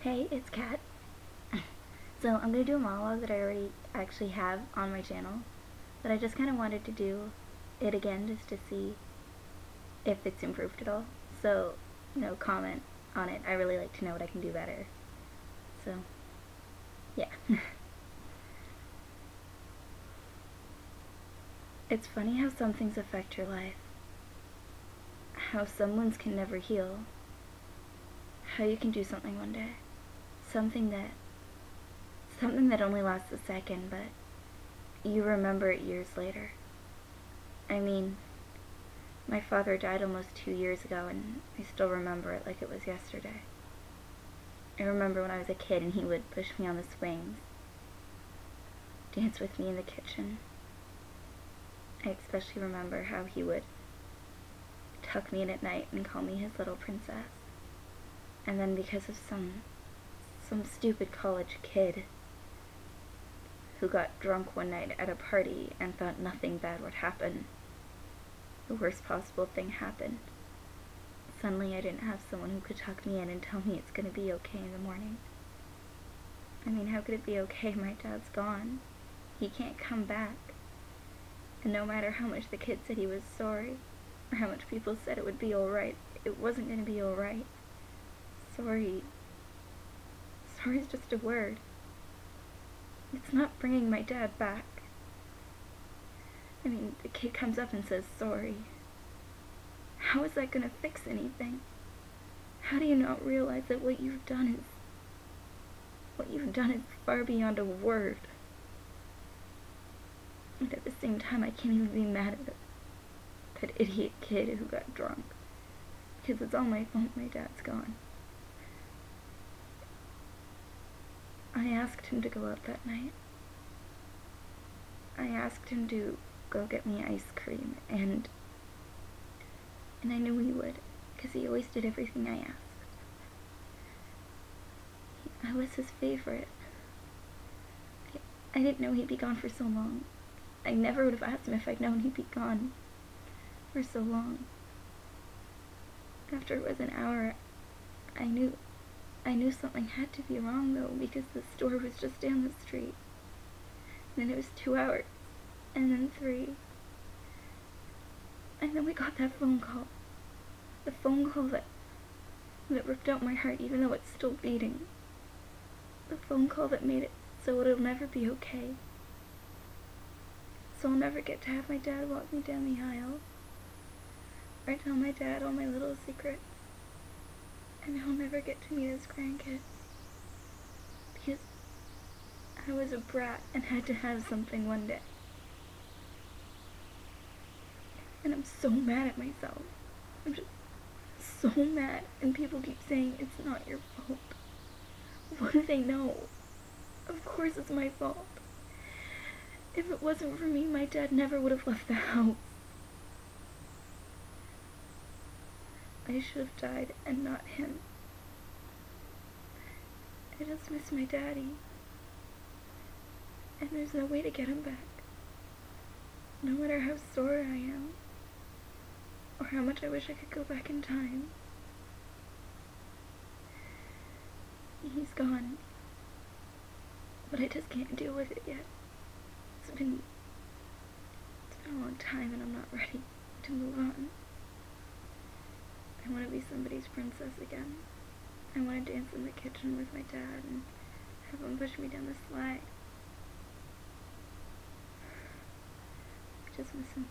Hey, it's Kat. So I'm gonna do a monologue that I already actually have on my channel, but I just kind of wanted to do it again just to see if it's improved at all. So, comment on it. I really like to know what I can do better. So, yeah. It's funny how some things affect your life. How some wounds can never heal. How you can do something one day. Something that only lasts a second, but you remember it years later. I mean, my father died almost 2 years ago, and I still remember it like it was yesterday. I remember when I was a kid and he would push me on the swings, dance with me in the kitchen. I especially remember how he would tuck me in at night and call me his little princess. And then because of some stupid college kid who got drunk one night at a party and thought nothing bad would happen, the worst possible thing happened. Suddenly I didn't have someone who could tuck me in and tell me it's gonna be okay in the morning. I mean, how could it be okay? My dad's gone. He can't come back. And no matter how much the kid said he was sorry, or how much people said it would be alright, it wasn't gonna be alright. Sorry's just a word. It's not bringing my dad back. I mean, the kid comes up and says sorry. How is that gonna fix anything? How do you not realize that what you've done is far beyond a word? And at the same time, I can't even be mad at that idiot kid who got drunk. Because it's all my fault my dad's gone. I asked him to go out that night. I asked him to go get me ice cream, and I knew he would, because he always did everything I asked. I was his favorite. I didn't know he'd be gone for so long. I never would have asked him if I'd known he'd be gone for so long. After it was an hour, I knew something had to be wrong, though, because the store was just down the street. And then it was 2 hours, and then 3. And then we got that phone call. The phone call that ripped out my heart even though it's still beating. The phone call that made it so it'll never be okay. So I'll never get to have my dad walk me down the aisle, or tell my dad all my little secrets, and he'll never get to meet his grandkids, because I was a brat and had to have something one day. And I'm so mad at myself. I'm just so mad, and people keep saying it's not your fault. What do they know? Of course it's my fault. If it wasn't for me, my dad never would have left the house. I should have died and not him. I just miss my daddy. And there's no way to get him back. No matter how sore I am, or how much I wish I could go back in time. He's gone. But I just can't deal with it yet. It's been a long time, and I'm not ready to move on. I want to be somebody's princess again. I want to dance in the kitchen with my dad and have him push me down the slide. I just miss him.